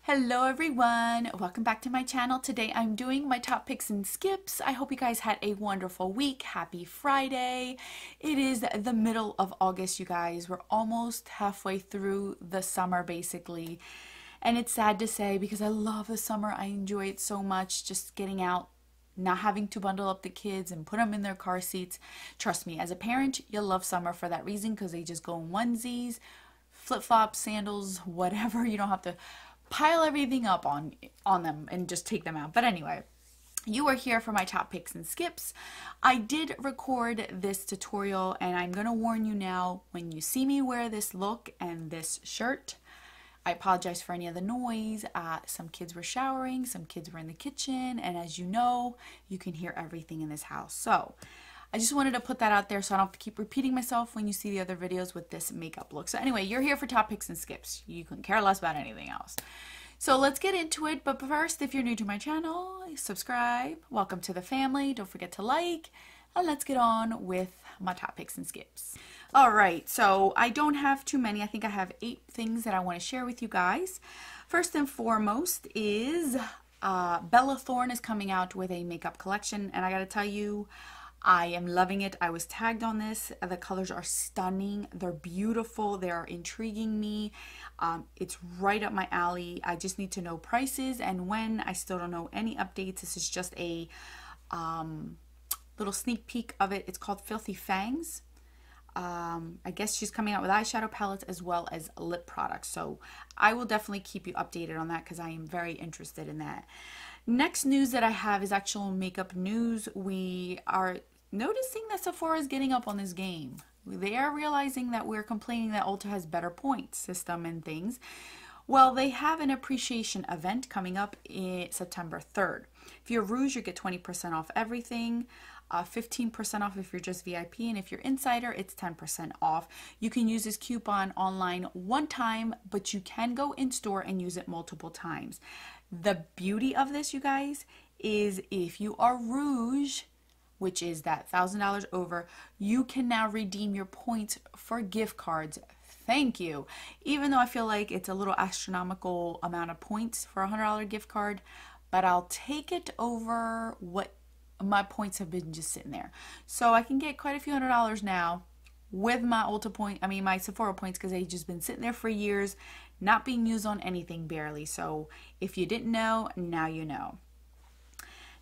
Hello everyone, welcome back to my channel. Today I'm doing my top picks and skips. I hope you guys had a wonderful week. Happy Friday. It is the middle of August, you guys. We're almost halfway through the summer basically. And it's sad to say because I love the summer. I enjoy it so much, just getting out, not having to bundle up the kids and put them in their car seats. Trust me, as a parent, you'll love summer for that reason because they just go in onesies, flip-flops, sandals, whatever. You don't have to pile everything up on them and just take them out. But anyway, you are here for my top picks and skips. I did record this tutorial and I'm gonna warn you now, when you see me wear this look and this shirt, I apologize for any of the noise. Some kids were showering, some kids were in the kitchen, and as you know, you can hear everything in this house. So I just wanted to put that out there so I don't have to keep repeating myself when you see the other videos with this makeup look. So anyway, you're here for top picks and skips. You can care less about anything else. So let's get into it. But first, if you're new to my channel, subscribe. Welcome to the family. Don't forget to like. And let's get on with my top picks and skips. All right, so I don't have too many. I think I have 8 things that I want to share with you guys. First and foremost is Bella Thorne is coming out with a makeup collection. And I got to tell you, I am loving it. I was tagged on this. The colors are stunning. They're beautiful. They are intriguing me. It's right up my alley. I just need to know prices and when. I still don't know any updates. This is just a little sneak peek of it. It's called Filthy Fangs. I guess she's coming out with eyeshadow palettes as well as lip products. So I will definitely keep you updated on that because I am very interested in that. Next news that I have is actual makeup news. We are noticing that Sephora is getting up on this game. They are realizing that we're complaining that Ulta has better point system and things. Well, they have an appreciation event coming up in September 3rd. If you're Rouge, you get 20% off everything, 15% off if you're just VIP, and if you're Insider, it's 10% off. You can use this coupon online one time, but you can go in store and use it multiple times. The beauty of this, you guys, is if you are Rouge, which is that $1,000 over, you can now redeem your points for gift cards. Thank you. Even though I feel like it's a little astronomical amount of points for a $100 gift card, but I'll take it over what my points have been just sitting there. So I can get quite a few $100 now with my my Sephora points, because they've just been sitting there for years, not being used on anything barely. So if you didn't know, now you know.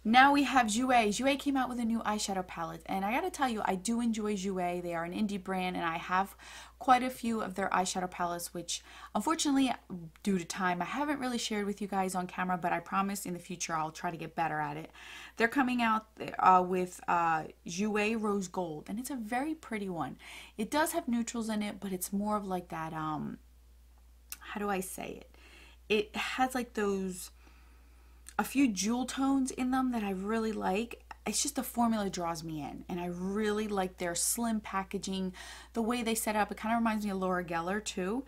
Now we have Jouer. Jouer came out with a new eyeshadow palette, and I gotta tell you, I do enjoy Jouer. They are an indie brand, and I have quite a few of their eyeshadow palettes, which unfortunately, due to time, I haven't really shared with you guys on camera, but I promise in the future I'll try to get better at it. They're coming out with Jouer Rose Gold, and it's a very pretty one. It does have neutrals in it, but it's more of like that, how do I say it? It has like a few jewel tones in them that I really like. It's just the formula draws me in, and I really like their slim packaging, the way they set up. It kind of reminds me of Laura Geller too.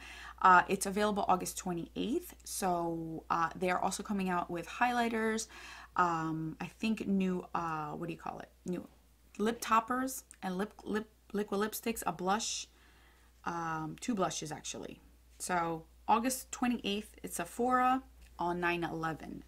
It's available August 28th. So they are also coming out with highlighters. I think new new lip toppers and liquid lipsticks, a blush, 2 blushes actually. So August 28th, it's Sephora on 9/11.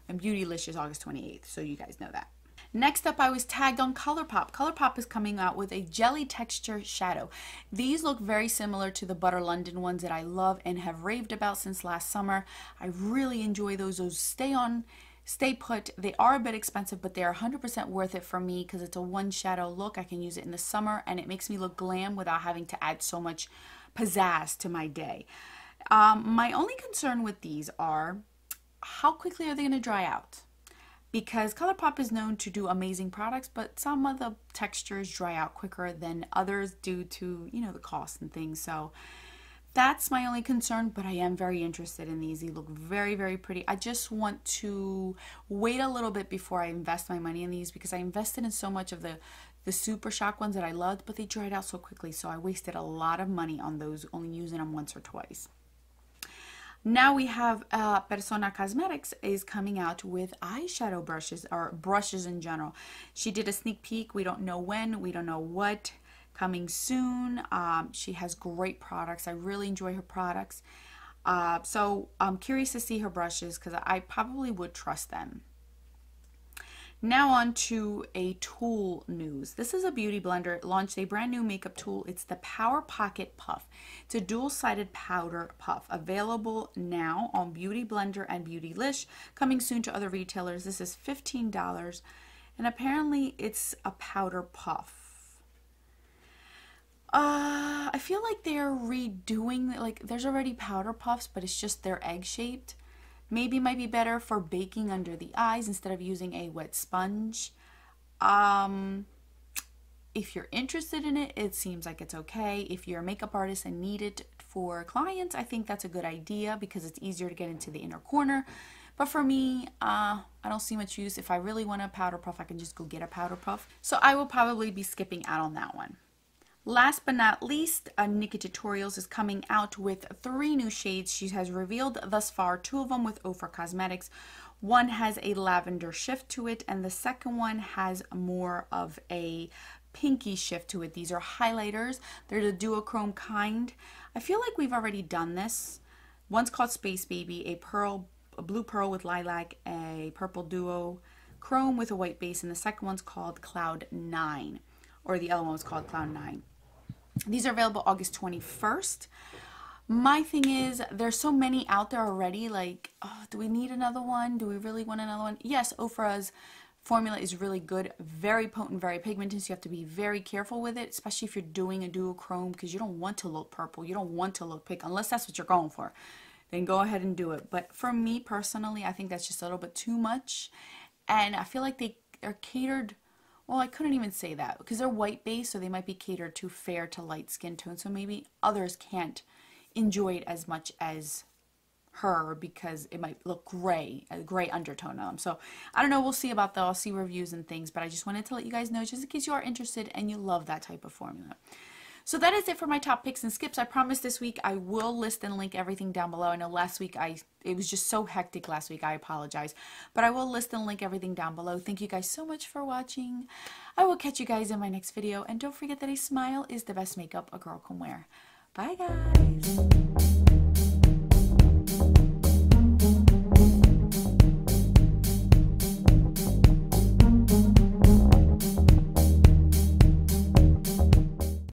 And Beautylicious August 28th, so you guys know that. Next up, I was tagged on Colourpop. Colourpop is coming out with a jelly texture shadow. These look very similar to the Butter London ones that I love and have raved about since last summer. I really enjoy those. Those stay put. They are a bit expensive, but they are 100% worth it for me because it's a one shadow look. I can use it in the summer, and it makes me look glam without having to add so much pizzazz to my day. My only concern with these are, how quickly are they going to dry out? Because Colourpop is known to do amazing products, but some of the textures dry out quicker than others due to, you know, the cost and things. So that's my only concern, but I am very interested in these. They look very, very pretty. I just want to wait a little bit before I invest my money in these, because I invested in so much of the Super Shock ones that I loved, but they dried out so quickly. So I wasted a lot of money on those, only using them once or twice. Now we have Persona Cosmetics is coming out with eyeshadow brushes, or brushes in general. She did a sneak peek. We don't know when, we don't know what. Coming soon. She has great products. I really enjoy her products. So I'm curious to see her brushes because I probably would trust them. Now on to a tool news. This is a beauty blender. It launched a brand new makeup tool. It's the Power Pocket Puff. It's a dual-sided powder puff. Available now on Beauty Blender and Beautylish. Coming soon to other retailers. This is $15. And apparently it's a powder puff. I feel like they're redoing, like there's already powder puffs, but it's just they're egg-shaped. Maybe it might be better for baking under the eyes instead of using a wet sponge. If you're interested in it, it seems like it's okay. If you're a makeup artist and need it for clients, I think that's a good idea because it's easier to get into the inner corner. But for me, I don't see much use. If I really want a powder puff, I can just go get a powder puff. So I will probably be skipping out on that one. Last but not least, NikkieTutorials is coming out with 3 new shades. She has revealed thus far 2 of them with Ofra Cosmetics. One has a lavender shift to it, and the second one has more of a pinky shift to it. These are highlighters. They're the duochrome kind. I feel like we've already done this. One's called Space Baby, a blue pearl with lilac, a purple duo chrome with a white base, and the second one's called Cloud 9, or the other one was called Cloud 9. These are available August 21st. My thing is, there's so many out there already. Like, oh, do we need another one? Do we really want another one? Yes, Ofra's formula is really good. Very potent, very pigmented. So you have to be very careful with it, especially if you're doing a duochrome, because you don't want to look purple. You don't want to look pink, unless that's what you're going for. Then go ahead and do it. But for me personally, I think that's just a little bit too much. And I feel like they're catered. Well, I couldn't even say that because they're white based, so they might be catered to fair to light skin tone. So maybe others can't enjoy it as much as her because it might look gray, a gray undertone on them. So I don't know. We'll see about that. I'll see reviews and things, but I just wanted to let you guys know just in case you are interested and you love that type of formula. So that is it for my top picks and skips. I promise this week I will list and link everything down below. I know last week it was just so hectic last week. I apologize. But I will list and link everything down below. Thank you guys so much for watching. I will catch you guys in my next video. And don't forget that a smile is the best makeup a girl can wear. Bye guys.